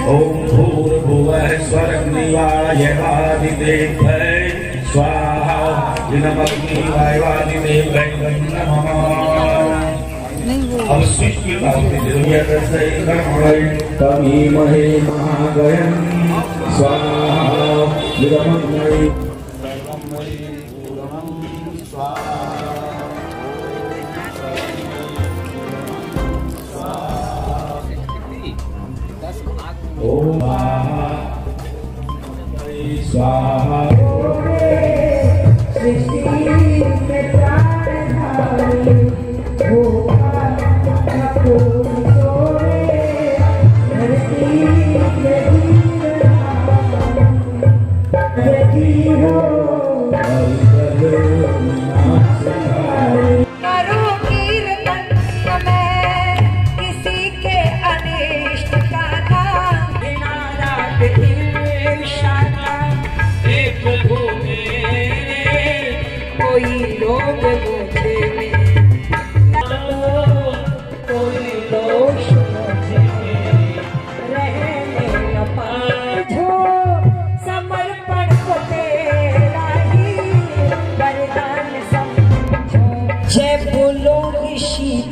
ओम भूर्भुवः स्वर्गनिवायवादिदेवै स्वाहा नमग्निवायवादिदेवै नमः। अब स्विच की जरूरत है तमीमहे महागयं स्वाहा विरमणै ओम स्वाहा सृष्टि में प्राण धारे हो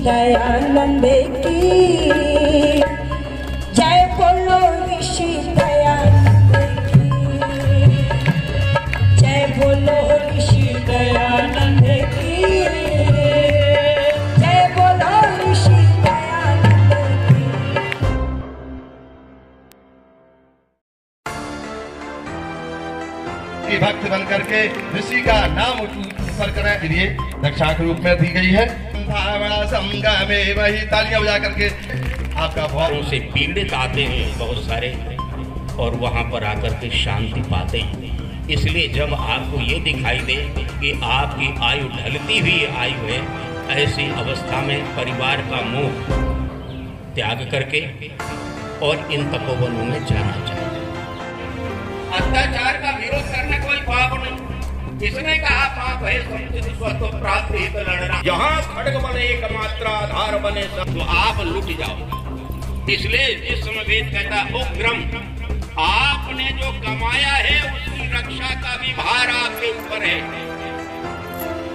दयानंद की जय बोलो ऋषि दयानंद की जय बोलो ऋषि दयानंद की जय बोलो ऋषि दयानंद की भक्त बन करके ऋषि का नाम ऊपर करने के लिए दक्षा के रूप में दी गई है। में वही तालियां बजा करके आपका भावों से पीड़ित आते हैं बहुत सारे और वहां पर आकर के शांति पाते हैं। इसलिए जब आपको ये दिखाई दे कि आपकी आयु ढलती हुई आयु है, ऐसी अवस्था में परिवार का मोह त्याग करके और इन तपोवनों में जाना चाहिए। अत्याचार का विरोध करने कोई पाप नहीं। इसने कहा पाप है स्वत्व प्राप्ति लड़ना। यहाँ खड्ग बने एकमात्र आधार बने सब, तो आप लुट जाओ। इसलिए इस समय वेद कहता उग्रम, आपने जो कमाया है उसकी रक्षा का भी भार आपके ऊपर है।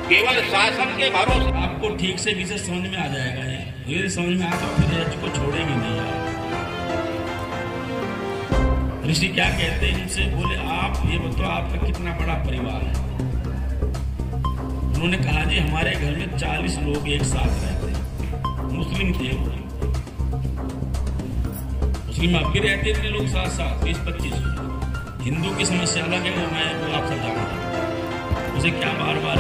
केवल शासन के भरोसे आपको ठीक से विषय समझ में आ जाएगा। ये समझ में आता फिर यज्ञ को छोड़ेंगे नहीं आप। ऋषि क्या कहते हैं इनसे, बोले आप ये बताओ आपका कितना बड़ा परिवार है। उन्होंने कहा जी हमारे घर में 40 लोग एक साथ रहते हैं। मुस्लिम थे, मुस्लिम अब भी रहते थे लोग साथ साथ 20-25। हिंदू की समस्या अलग है, वो आप सब जानते हैं। उसे क्या बार बार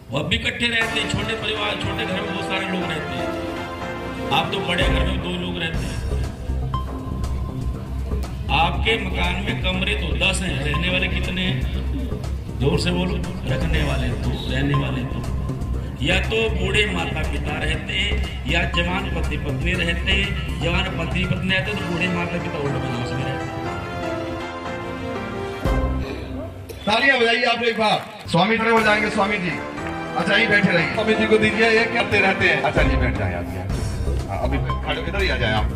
वो अब भी इकट्ठे रहते हैं। छोटे परिवार, छोटे घर में बहुत सारे लोग रहते हैं। आप तो बड़े घर में 2 लोग रहते हैं। आपके मकान में कमरे तो 10 हैं, रहने वाले कितने हैं? जोर से बोलो। रखने वाले तो, रहने वाले तो, या तो बूढ़े माता पिता रहते, या जवान पति पत्नी रहते। जवान पति पत्नी रहते तो बूढ़े माता पिता ओल्ड हाउस में रहते। तालियां बजाइए आप एक बार। स्वामी खड़े हो जाएंगे। स्वामी जी अच्छा ही बैठे रहिए। स्वामी जी को दीजिए, ये करते रहते हैं। अच्छा जी बैठ जाए आप। अभी खड़े इधर ही आ जाए आप।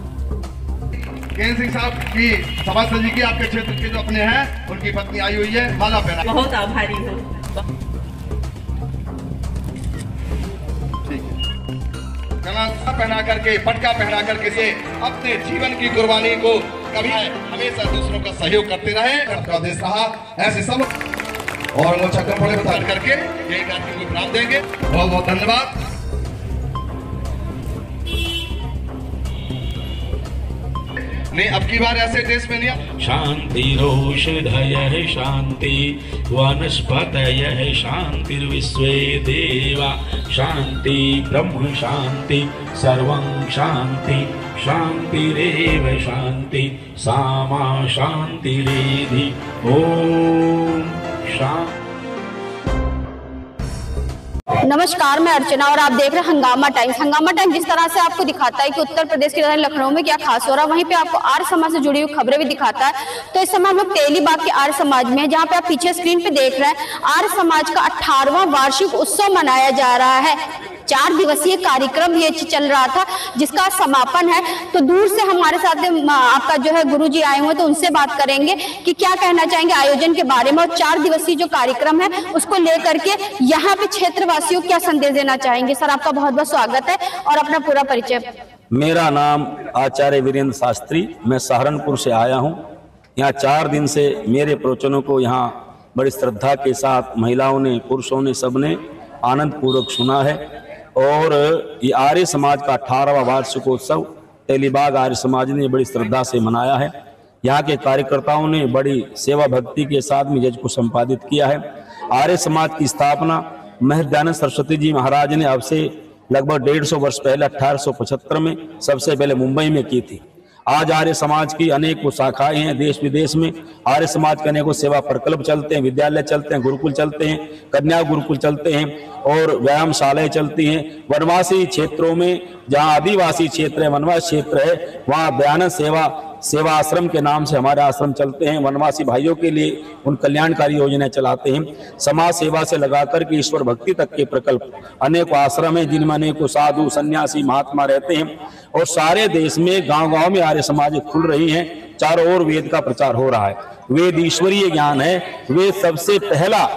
केन सिंह साहब की सभासद जी की आपके क्षेत्र के जो अपने हैं, उनकी पत्नी आई हुई है, माला पहना। बहुत आभारी हूँ। ठीक है, गला पहना करके, पटका पहना करके से अपने जीवन की कुर्बानी को कभी हमेशा दूसरों का सहयोग करते रहे। आपका देश रहा ऐसे सब और वो चक्कर पड़े बता करके यही कार्यक्रम को विराम देंगे। बहुत बहुत धन्यवाद। नहीं अब की बार ऐसे देश में नहीं। शांति रोषधय शांति वनस्पतय शांतिर्विश्वे देवा शांति ब्रह्म शांति सर्वं शांति शांतिरेव शांति सामा शांतिरेधि ओम शांति। नमस्कार, मैं अर्चना और आप देख रहे हैं हंगामा टाइम्स। हंगामा टाइम्स जिस तरह से आपको दिखाता है कि उत्तर प्रदेश की राजधानी लखनऊ में क्या खास हो रहा है, वहीं पे आपको आर्य समाज से जुड़ी हुई खबरें भी दिखाता है। तो इस समय हम लोग तेलीबाग के आर्य समाज में हैं, जहाँ पे आप पीछे स्क्रीन पे देख रहे हैं आर्य समाज का 18वां वार्षिक उत्सव मनाया जा रहा है। 4 दिवसीय कार्यक्रम ये चल रहा था, जिसका समापन है। तो दूर से हमारे साथ आपका जो है गुरुजी आए हुए, तो उनसे बात करेंगे कि क्या कहना चाहेंगे आयोजन के बारे में और 4 दिवसीय जो कार्यक्रम है उसको लेकर के यहाँ पे क्षेत्रवासियों को क्या संदेश देना चाहेंगे। सर, आपका बहुत बहुत स्वागत है और अपना पूरा परिचय। मेरा नाम आचार्य वीरेंद्र शास्त्री, मैं सहारनपुर से आया हूँ। यहाँ 4 दिन से मेरे प्रवचनों को यहाँ बड़ी श्रद्धा के साथ महिलाओं ने, पुरुषों ने, सबने आनंद पूर्वक सुना है। और ये आर्य समाज का 18वां वार्षिकोत्सव तेलीबाग आर्य समाज ने बड़ी श्रद्धा से मनाया है। यहाँ के कार्यकर्ताओं ने बड़ी सेवा भक्ति के साथ मिजाज को संपादित किया है। आर्य समाज की स्थापना महर्षि दयानंद सरस्वती जी महाराज ने अब से लगभग 150 वर्ष पहले 1875 में सबसे पहले मुंबई में की थी। आज आर्य समाज की अनेकों शाखाएं हैं देश विदेश में। आर्य समाज के अनेकों सेवा प्रकल्प चलते हैं, विद्यालय चलते हैं, गुरुकुल चलते हैं, कन्या गुरुकुल चलते हैं और व्यायामशालाएं चलती हैं। वनवासी क्षेत्रों में, जहाँ आदिवासी क्षेत्र है, वनवासी क्षेत्र है, वहाँ दयानंद सेवा आश्रम के नाम से हमारे आश्रम चलते हैं। वनवासी भाइयों के लिए उन कल्याणकारी योजनाएं चलाते हैं। समाज सेवा से लगाकर के ईश्वर भक्ति तक के प्रकल्प अनेकों आश्रम हैं, जिनमें अनेकों साधु, सन्यासी, महात्मा रहते हैं। और सारे देश में गांव-गांव में आर्य समाज खुल रही हैं। चारों ओर वेद का प्रचार हो रहा है। वेद ईश्वरीय ज्ञान है। वेद सबसे पहला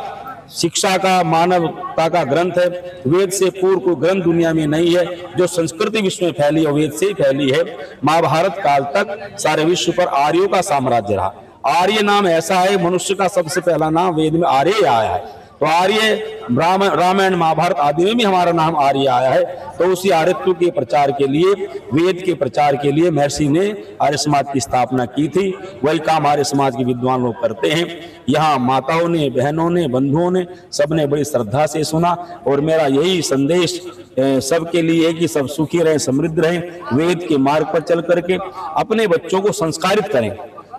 शिक्षा का, मानवता का ग्रंथ है। वेद से पूर्व कोई ग्रंथ दुनिया में नहीं है। जो संस्कृति विश्व में फैली है वेद से ही फैली है। महाभारत काल तक सारे विश्व पर आर्यों का साम्राज्य रहा। आर्य नाम ऐसा है, मनुष्य का सबसे पहला नाम वेद में आर्य आया है। तो आर्य रामायण महाभारत आदि में भी हमारा नाम आर्य आया है। तो उसी आर्यत्व के प्रचार के लिए, वेद के प्रचार के लिए महर्षि ने आर्य समाज की स्थापना की थी। वही काम आर्य समाज के विद्वान लोग करते हैं। यहाँ माताओं ने, बहनों ने, बंधुओं ने, सबने बड़ी श्रद्धा से सुना। और मेरा यही संदेश सबके लिए है कि सब सुखी रहें, समृद्ध रहें, वेद के मार्ग पर चल करके अपने बच्चों को संस्कारित करें।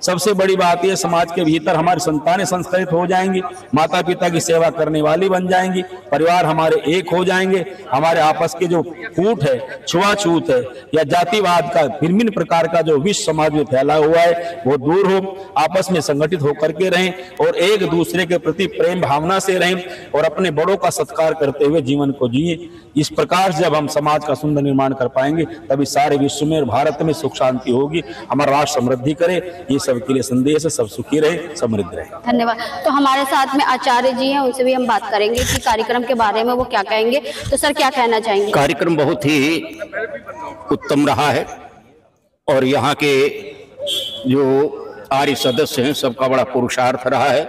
सबसे बड़ी बात यह, समाज के भीतर हमारी संतानें संस्कृत हो जाएंगी, माता पिता की सेवा करने वाली बन जाएंगी, परिवार हमारे एक हो जाएंगे। हमारे आपस के जो फूट है, छुआछूत है या जातिवाद का विभिन्न प्रकार का जो विश्व समाज में फैला हुआ है वो दूर हो। आपस में संगठित होकर के रहें और एक दूसरे के प्रति प्रेम भावना से रहें और अपने बड़ों का सत्कार करते हुए जीवन को जिए। इस प्रकार से जब हम समाज का सुंदर निर्माण कर पाएंगे तभी सारे विश्व में और भारत में सुख शांति होगी, हमारा राष्ट्र समृद्धि करे। ये सबके लिए संदेश है, सब सुखी रहे, समृद्ध रहे। धन्यवाद। तो हमारे साथ में आचार्य जी हैं, उनसे भी हम बात करेंगे कि कार्यक्रम के बारे में वो क्या कहेंगे। तो सर, क्या कहना चाहेंगे। कार्यक्रम बहुत ही उत्तम रहा है और यहाँ के जो आर्य सदस्य हैं सबका बड़ा पुरुषार्थ रहा है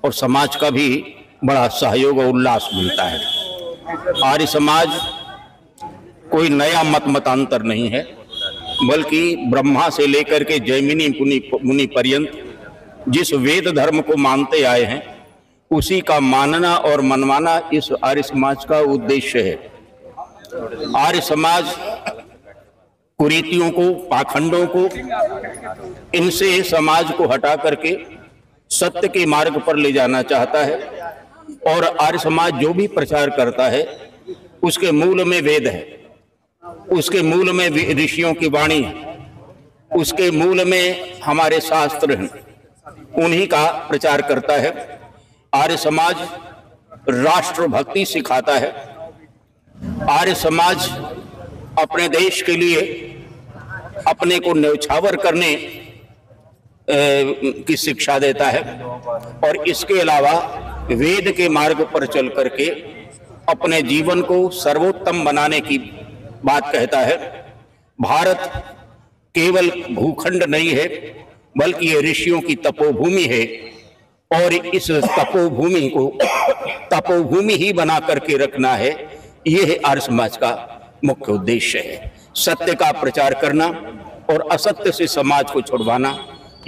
और समाज का भी बड़ा सहयोग और उल्लास मिलता है। आर्य समाज कोई नया मतांतर नहीं है, बल्कि ब्रह्मा से लेकर के जैमिनी मुनि पर्यंत जिस वेद धर्म को मानते आए हैं उसी का मानना और मनवाना इस आर्य समाज का उद्देश्य है। आर्य समाज कुरीतियों को, पाखंडों को, इनसे समाज को हटा करके सत्य के मार्ग पर ले जाना चाहता है। और आर्य समाज जो भी प्रचार करता है उसके मूल में वेद है, उसके मूल में ऋषियों की वाणी है, उसके मूल में हमारे शास्त्र हैं, उन्हीं का प्रचार करता है। आर्य समाज राष्ट्रभक्ति सिखाता है। आर्य समाज अपने देश के लिए अपने को न्यौछावर करने की शिक्षा देता है और इसके अलावा वेद के मार्ग पर चल करके अपने जीवन को सर्वोत्तम बनाने की बात कहता है। भारत केवल भूखंड नहीं है बल्कि ये ऋषियों की तपोभूमि है और इस तपोभूमि को तपोभूमि ही बना करके रखना है। यह आर्य समाज का मुख्य उद्देश्य है। सत्य का प्रचार करना और असत्य से समाज को छुड़वाना,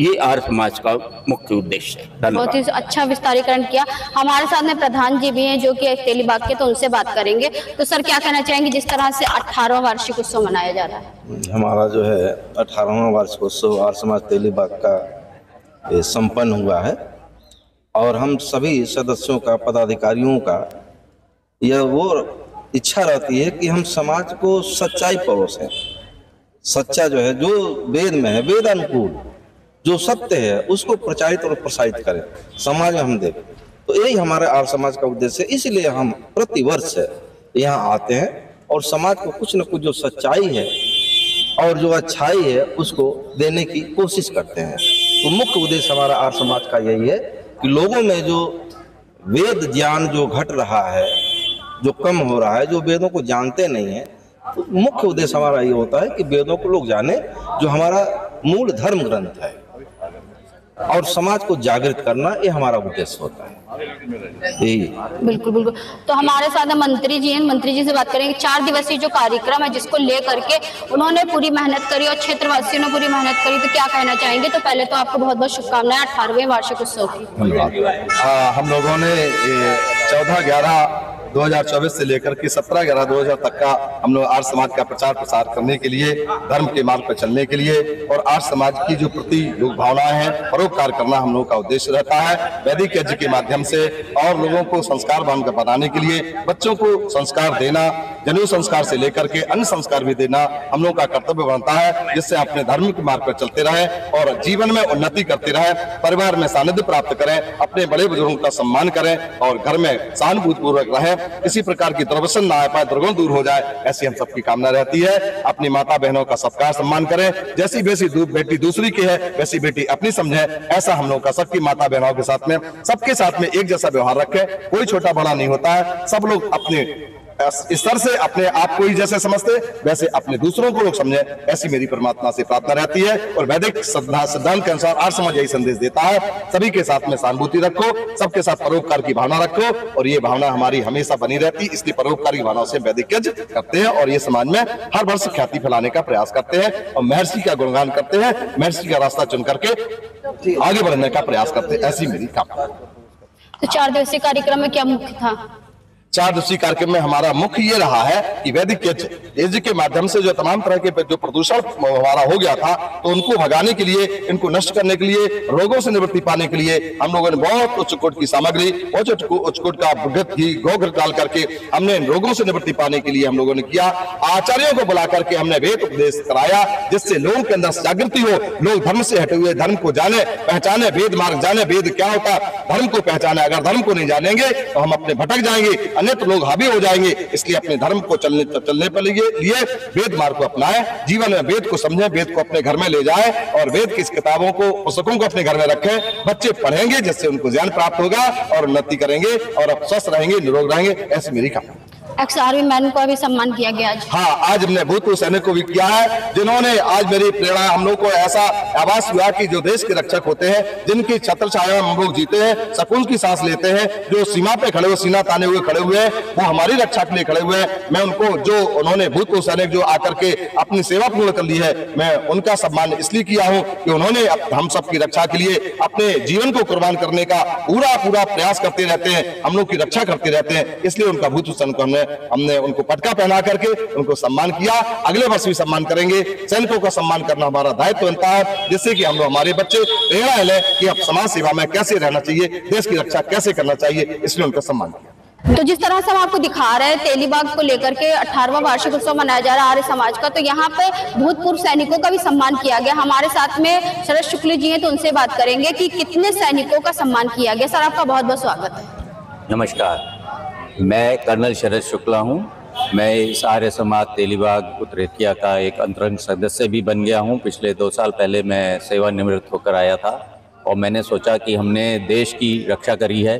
ये आर्य समाज का मुख्य उद्देश्य है। बहुत ही अच्छा विस्तारीकरण किया। हमारे साथ में प्रधान जी भी हैं जो कि तेलीबाग के, तो उनसे बात करेंगे। तो सर, क्या कहना चाहेंगे जिस तरह से 18वां वार्षिक उत्सव मनाया जा रहा है। हमारा जो है 18वां वार्षिक उत्सव आर्य समाज तेलीबाग का संपन्न हुआ है और हम सभी सदस्यों का, पदाधिकारियों का यह वो इच्छा रहती है कि हम समाज को सच्चाई परोसें। सच्चा जो है, जो वेद में है, वेद अनुकूल जो सत्य है, उसको प्रचारित और प्रसारित करें, समाज में हम दें। तो यही हमारे आर्य समाज का उद्देश्य है। इसलिए हम प्रतिवर्ष यहाँ आते हैं और समाज को कुछ न कुछ जो सच्चाई है और जो अच्छाई है उसको देने की कोशिश करते हैं। तो मुख्य उद्देश्य हमारा आर्य समाज का यही है कि लोगों में जो वेद ज्ञान जो घट रहा है, जो कम हो रहा है, जो वेदों को जानते नहीं है, तो मुख्य उद्देश्य हमारा ये होता है कि वेदों को लोग जाने, जो हमारा मूल धर्म ग्रंथ है, और समाज को जागृत करना, ये हमारा उद्देश्य होता है। यही बिल्कुल बिल्कुल। तो हमारे साथ मंत्री जी हैं, मंत्री जी से बात करेंगे। 4 दिवसीय जो कार्यक्रम है जिसको लेकर के उन्होंने पूरी मेहनत करी और क्षेत्रवासियों ने पूरी मेहनत करी, तो क्या कहना चाहेंगे? तो पहले तो आपको बहुत बहुत शुभकामनाएं 18वें वार्षिक उत्सव की। हम लोगों ने 14/11/2024 से लेकर के 17/11/2000 तक का हम लोग आर्य समाज का प्रचार प्रसार करने के लिए, धर्म के मार्ग पर चलने के लिए और आर्य समाज की जो प्रति लोक भावनाएं हैं, परोपकार करना हम लोगों का उद्देश्य रहता है। वैदिक यज्ञ के माध्यम से और लोगों को संस्कारवान बनाने के लिए, बच्चों को संस्कार देना, जनेऊ संस्कार से लेकर के अन्य संस्कार भी देना हम लोगों का कर्तव्य बनता है, जिससे अपने धर्म के मार्ग पर चलते रहे और जीवन में उन्नति करते रहे, परिवार में सानिध्य प्राप्त करें, अपने बड़े बुजुर्गों का सम्मान करें और घर में सहानुभूतिपूर्वक रहें। किसी प्रकार की दुर्व्यसन ना आ पाए, दुर्गुण दूर हो जाए, ऐसी हम सबकी कामना रहती है। अपनी माता बहनों का सत्कार सम्मान करें, जैसी बेसी बेटी दूसरी की है वैसी बेटी अपनी समझे, ऐसा हम लोग का सबकी माता बहनों के साथ में, सबके साथ में एक जैसा व्यवहार रखें। कोई छोटा बड़ा नहीं होता है, सब लोग अपने स्तर से अपने आप को ही जैसे समझते वैसे अपने दूसरों को लोग समझे, ऐसी मेरी परमात्मा से प्रार्थना रहती है। और वैदिक सिद्धांत के अनुसार आर्य समाज यही संदेश देता है, सभी के साथ में सहानुभूति रखो, सबके साथ परोपकार की भावना रखो, और ये भावना हमारी हमेशा बनी रहती, इसलिए परोपकार की भावनाओं से वैदिक यज्ञ करते हैं और ये समाज में हर वर्ष ख्याति फैलाने का प्रयास करते हैं और महर्षि का गुणगान करते हैं, महर्षि का रास्ता चुन करके आगे बढ़ने का प्रयास करते हैं, ऐसी मेरी कामना। तो 4 दिवसीय कार्यक्रम में क्या मुख्य था? 4 दिवसीय कार्यक्रम में हमारा मुख्य ये रहा है कि वैदिक यज्ञ के माध्यम से जो तमाम तरह के जो प्रदूषण हमारा हो गया था, तो उनको भगाने के लिए, इनको नष्ट करने के लिए, रोगों से निवृत्ति पाने के लिए हम लोगों ने बहुत उच्च कोट की सामग्री, उच्च कोट का घी गोघृत डाल करके हमने रोगों से निवृत्ति पाने के लिए हम लोगों ने किया। आचार्यों को बुला करके हमने वेद उपदेश कराया, जिससे लोगों के अंदर जागृति हो, लोग धर्म से हटे हुए धर्म को जाने, पहचाने, वेद मार्ग जाने, वेद क्या होता है, धर्म को पहचाने। अगर धर्म को नहीं जानेंगे तो हम अपने भटक जाएंगे, अन्यत्र लोग हावी हो जाएंगे। इसलिए अपने धर्म को चलने पर लिए वेद मार्ग को अपनाएं, जीवन में वेद को समझें, वेद को अपने घर में ले जाएं और वेद की किताबों को, पुस्तकों को अपने घर में रखें। बच्चे पढ़ेंगे जिससे उनको ज्ञान प्राप्त होगा और उन्नति करेंगे और अब स्वस्थ रहेंगे, निरोग रहेंगे, ऐसी मेरी कामना। एक्स-आर्मी मैन को भी सम्मान किया गया आज। हाँ, आज हमने भूतपूर्व सैनिक को भी किया है, जिन्होंने आज मेरी प्रेरणा, हम लोग को ऐसा आभास हुआ कि जो देश के रक्षक होते हैं, जिनकी छत्र छाया में हम लोग जीते हैं, सुकून की सांस लेते हैं, जो सीमा पे खड़े हुए, सीना ताने हुए खड़े हुए हैं, वो हमारी रक्षा के लिए खड़े हुए हैं। मैं उनको, जो उन्होंने भूतपूर्व सैनिक जो आकर के अपनी सेवा पूर्ण कर ली है, मैं उनका सम्मान इसलिए किया हूँ कि उन्होंने हम सबकी रक्षा के लिए अपने जीवन को कुर्बान करने का पूरा प्रयास करते रहते हैं, हम लोग की रक्षा करते रहते हैं। इसलिए उनका भूतपूर्व सैनिक को हमने उनको पटका पहना करके उनको सम्मान किया। अगले वर्ष भी सम्मान करेंगे। सैनिकों का सम्मान करना हमारा दायित्व बनता है, जिससे कि हम लोग, हमारे बच्चे प्रेरणा लें कि अब समाज सेवा में कैसे रहना चाहिए, देश की रक्षा कैसे करना चाहिए, इसलिए उनका सम्मान किया। तो जिस तरह से हम आपको दिखा रहे हैं तेलीबाग को लेकर के 18वां वार्षिक उत्सव मनाया जा रहा है आर्य समाज का, तो यहाँ पे भूतपूर्व सैनिकों का भी सम्मान किया गया। हमारे साथ में शरद शुक्ल जी हैं, तो उनसे बात करेंगे कि कितने सैनिकों का सम्मान किया गया। सर, आपका बहुत बहुत स्वागत है। नमस्कार, मैं कर्नल शरद शुक्ला हूँ। मैं इस आर्य समाज तेलीबाग उत्तरेकिया का एक अंतरंग सदस्य भी बन गया हूँ। पिछले 2 साल पहले मैं सेवानिवृत्त होकर आया था और मैंने सोचा कि हमने देश की रक्षा करी है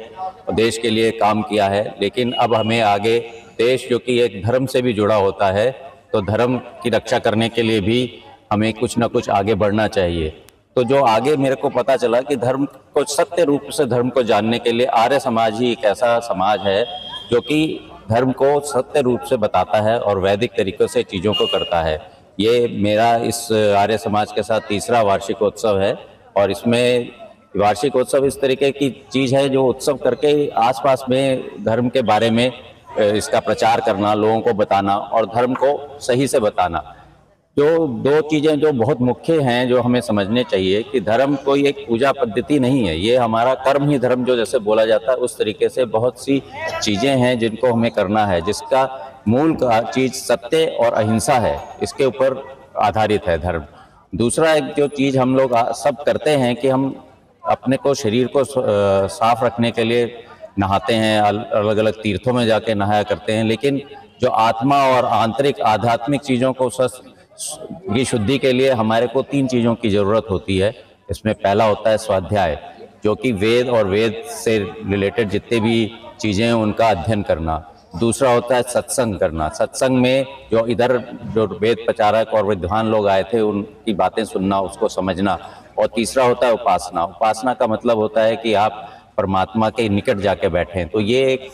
और देश के लिए काम किया है, लेकिन अब हमें आगे देश, जो कि एक धर्म से भी जुड़ा होता है, तो धर्म की रक्षा करने के लिए भी हमें कुछ ना कुछ आगे बढ़ना चाहिए। तो जो आगे मेरे को पता चला कि धर्म को सत्य रूप से, धर्म को जानने के लिए आर्य समाज ही एक ऐसा समाज है जो कि धर्म को सत्य रूप से बताता है और वैदिक तरीकों से चीज़ों को करता है। ये मेरा इस आर्य समाज के साथ 3रा वार्षिकोत्सव है और इसमें वार्षिकोत्सव इस तरीके की चीज़ है जो उत्सव करके आसपास में धर्म के बारे में इसका प्रचार करना, लोगों को बताना और धर्म को सही से बताना। जो दो चीज़ें जो बहुत मुख्य हैं जो हमें समझने चाहिए कि धर्म कोई एक पूजा पद्धति नहीं है, ये हमारा कर्म ही धर्म जो जैसे बोला जाता है उस तरीके से बहुत सी चीज़ें हैं जिनको हमें करना है, जिसका मूल का चीज़ सत्य और अहिंसा है, इसके ऊपर आधारित है धर्म। दूसरा एक जो चीज़ हम लोग सब करते हैं कि हम अपने को शरीर को साफ रखने के लिए नहाते हैं, अलग अलग तीर्थों में जाके नहाया करते हैं, लेकिन जो आत्मा और आंतरिक आध्यात्मिक चीज़ों को की शुद्धि के लिए हमारे को 3 चीज़ों की ज़रूरत होती है। इसमें पहला होता है स्वाध्याय, जो कि वेद और वेद से रिलेटेड जितने भी चीज़ें हैं उनका अध्ययन करना। दूसरा होता है सत्संग करना, सत्संग में जो इधर जो वेद प्रचारक और विद्वान लोग आए थे उनकी बातें सुनना, उसको समझना। और तीसरा होता है उपासना। उपासना का मतलब होता है कि आप परमात्मा के निकट जाके बैठें। तो ये एक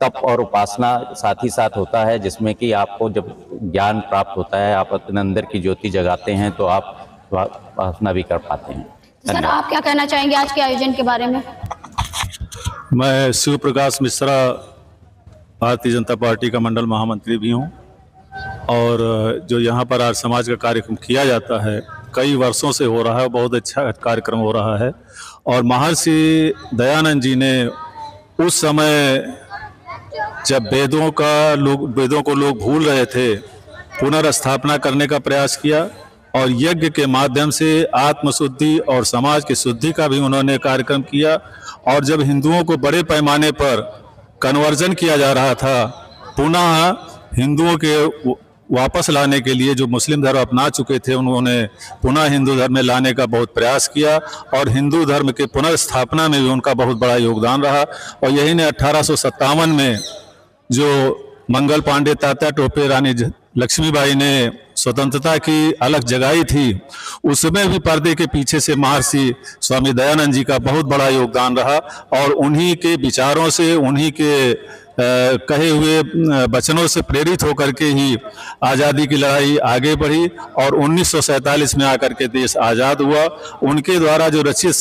तप और उपासना साथ ही साथ होता है, जिसमें कि आपको जब ज्ञान प्राप्त होता है, आप अपने अंदर की ज्योति जगाते हैं तो आप उपासना भी कर पाते हैं। सर, आप क्या कहना चाहेंगे आज के आयोजन के बारे में? मैं शिव प्रकाश मिश्रा, भारतीय जनता पार्टी का मंडल महामंत्री भी हूँ, और जो यहाँ पर आर्य समाज का कार्यक्रम किया जाता है कई वर्षों से हो रहा है, बहुत अच्छा कार्यक्रम हो रहा है। और महर्षि दयानंद जी ने उस समय जब वेदों को लोग भूल रहे थे, पुनर्स्थापना करने का प्रयास किया, और यज्ञ के माध्यम से आत्मशुद्धि और समाज की शुद्धि का भी उन्होंने कार्यक्रम किया। और जब हिंदुओं को बड़े पैमाने पर कन्वर्जन किया जा रहा था, पुनः हिंदुओं के वापस लाने के लिए जो मुस्लिम धर्म अपना चुके थे, उन्होंने पुनः हिंदू धर्म में लाने का बहुत प्रयास किया, और हिंदू धर्म के पुनर्स्थापना में भी उनका बहुत बड़ा योगदान रहा। और यही ने 1857 में जो मंगल पांडे तात्या टोपे रानी लक्ष्मीबाई ने स्वतंत्रता की अलग जगाई थी, उसमें भी पर्दे के पीछे से महर्षि स्वामी दयानंद जी का बहुत बड़ा योगदान रहा। और उन्हीं के विचारों से, उन्हीं के कहे हुए वचनों से प्रेरित होकर के ही आज़ादी की लड़ाई आगे बढ़ी, और 1947 में आकर के देश आज़ाद हुआ। उनके द्वारा जो रचित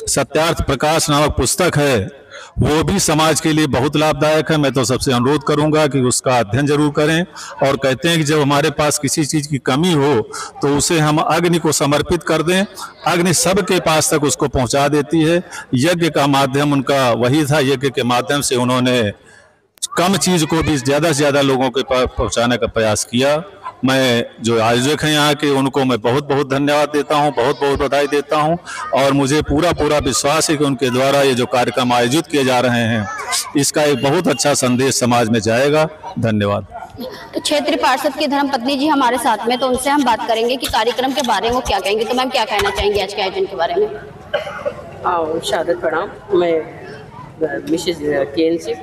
सत्यार्थ प्रकाश नामक पुस्तक है, वो भी समाज के लिए बहुत लाभदायक है। मैं तो सबसे अनुरोध करूंगा कि उसका अध्ययन जरूर करें। और कहते हैं कि जब हमारे पास किसी चीज़ की कमी हो तो उसे हम अग्नि को समर्पित कर दें, अग्नि सबके पास तक उसको पहुंचा देती है। यज्ञ का माध्यम उनका वही था, यज्ञ के माध्यम से उन्होंने कम चीज़ को भी ज़्यादा से ज़्यादा लोगों के पास पहुँचाने का प्रयास किया। मैं जो आयोजक हैं यहाँ के, उनको मैं बहुत बहुत धन्यवाद देता हूँ, बहुत बहुत बधाई देता हूँ। और मुझे पूरा विश्वास है कि उनके द्वारा ये जो कार्यक्रम आयोजित किए जा रहे हैं, इसका एक बहुत अच्छा संदेश समाज में जाएगा। धन्यवाद। तो क्षेत्रीय पार्षद की धर्मपत्नी जी हमारे साथ में, तो उनसे हम बात करेंगे कि कार्यक्रम के बारे में वो क्या कहेंगे। तो मैम, क्या कहना चाहेंगे आज के आयोजन के बारे में? शादत प्रणाम। मैं मिसेज केन से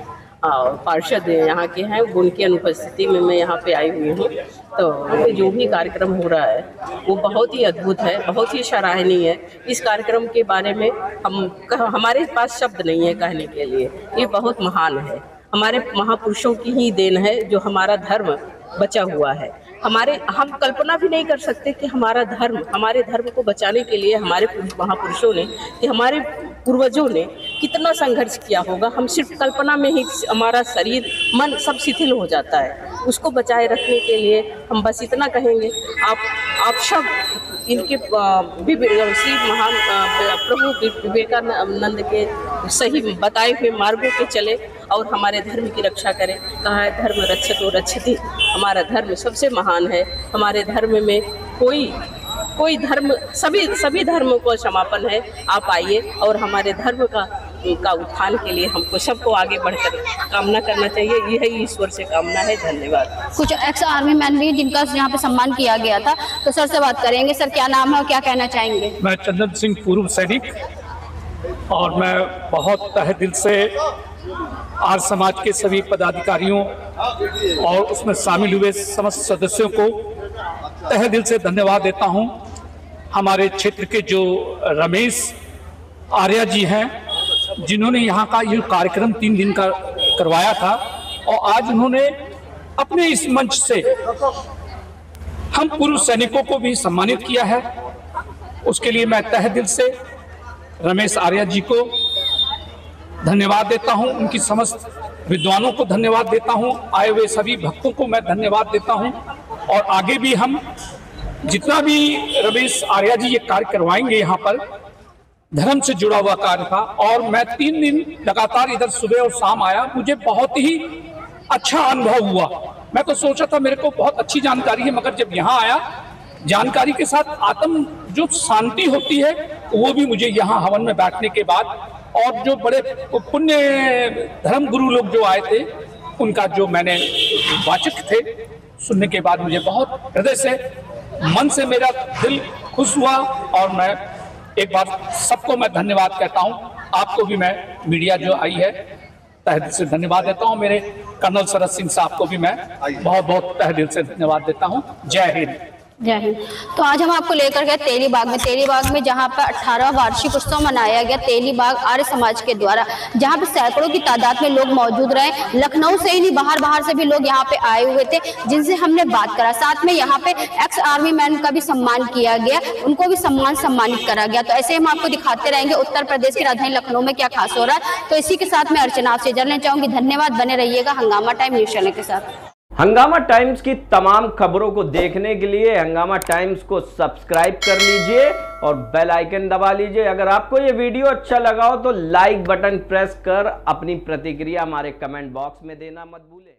पार्षद यहाँ के हैं, उनकी अनुपस्थिति में मैं यहाँ पे आई हुई हूँ। तो जो भी कार्यक्रम हो रहा है वो बहुत ही अद्भुत है, बहुत ही सराहनीय है। इस कार्यक्रम के बारे में हमारे पास शब्द नहीं है कहने के लिए। ये बहुत महान है, हमारे महापुरुषों की ही देन है जो हमारा धर्म बचा हुआ है। हम कल्पना भी नहीं कर सकते कि हमारे धर्म को बचाने के लिए हमारे महापुरुषों ने, कि हमारे पूर्वजों ने कितना संघर्ष किया होगा। हम सिर्फ कल्पना में ही हमारा शरीर मन सब शिथिल हो जाता है। उसको बचाए रखने के लिए हम बस इतना कहेंगे, आप सब इनके श्री महान प्रभु विवेकानंद के सही बताए हुए मार्गों पे चले और हमारे धर्म की रक्षा करें। कहा है धर्म रक्षतो रक्षति, हमारा धर्म सबसे महान है। हमारे धर्म में कोई धर्म, सभी धर्मों को समापन है। आप आइए और हमारे धर्म का उत्थान के लिए हमको सबको आगे बढ़कर कामना करना चाहिए। यही ईश्वर से कामना है। धन्यवाद। कुछ एक्स आर्मी मैन भी जिनका यहाँ पे सम्मान किया गया था, तो सर से बात करेंगे। सर, क्या नाम है और क्या कहना चाहेंगे? मैं चंदन सिंह, पूर्व सैनिक, और मैं बहुत तहे दिल से आर्य समाज के सभी पदाधिकारियों और उसमें शामिल हुए समस्त सदस्यों को तहे दिल से धन्यवाद देता हूं। हमारे क्षेत्र के जो रमेश आर्या जी हैं, जिन्होंने यहाँ का ये कार्यक्रम 3 दिन का करवाया था, और आज उन्होंने अपने इस मंच से हम पूर्व सैनिकों को भी सम्मानित किया है। उसके लिए मैं तहे दिल से रमेश आर्या जी को धन्यवाद देता हूं, उनकी समस्त विद्वानों को धन्यवाद देता हूं, आए हुए सभी भक्तों को मैं धन्यवाद देता हूं। और आगे भी हम जितना भी रमेश आर्या जी ये कार्य करवाएंगे, यहाँ पर धर्म से जुड़ा हुआ कार्य था। और मैं 3 दिन लगातार इधर सुबह और शाम आया, मुझे बहुत ही अच्छा अनुभव हुआ। मैं तो सोचा था मेरे को बहुत अच्छी जानकारी है, मगर जब यहाँ आया जानकारी के साथ आत्म जो शांति होती है वो भी मुझे यहाँ हवन में बैठने के बाद, और जो बड़े पुण्य धर्म गुरु लोग जो आए थे उनका जो मैंने वाचक थे सुनने के बाद मुझे बहुत हृदय से मन से मेरा दिल खुश हुआ। और मैं एक बार सबको मैं धन्यवाद कहता हूँ। आपको भी मैं मीडिया जो आई है तहे दिल से धन्यवाद देता हूँ। मेरे कर्नल शरद सिंह साहब को भी मैं बहुत बहुत तहे दिल से धन्यवाद देता हूँ। जय हिंद। जय हिंद। तो आज हम आपको लेकर गए तेलीबाग में, तेलीबाग में जहां पर 18वां वार्षिक उत्सव मनाया गया तेलीबाग आर्य समाज के द्वारा, जहां पर सैकड़ों की तादाद में लोग मौजूद रहे। लखनऊ से ही नहीं बाहर से भी लोग यहां पे आए हुए थे, जिनसे हमने बात करा। साथ में यहाँ पे एक्स आर्मी मैन का भी सम्मान किया गया, उनको भी सम्मानित करा गया। तो ऐसे हम आपको दिखाते रहेंगे उत्तर प्रदेश की राजधानी लखनऊ में क्या खास हो रहा है। तो इसी के साथ मैं अर्चना आपसे जानना चाहूंगी। धन्यवाद, बने रहिएगा हंगामा टाइम न्यूज चैनल के साथ। हंगामा टाइम्स की तमाम खबरों को देखने के लिए हंगामा टाइम्स को सब्सक्राइब कर लीजिए और बेल आइकन दबा लीजिए। अगर आपको ये वीडियो अच्छा लगा हो तो लाइक बटन प्रेस कर अपनी प्रतिक्रिया हमारे कमेंट बॉक्स में देना मत भूलें।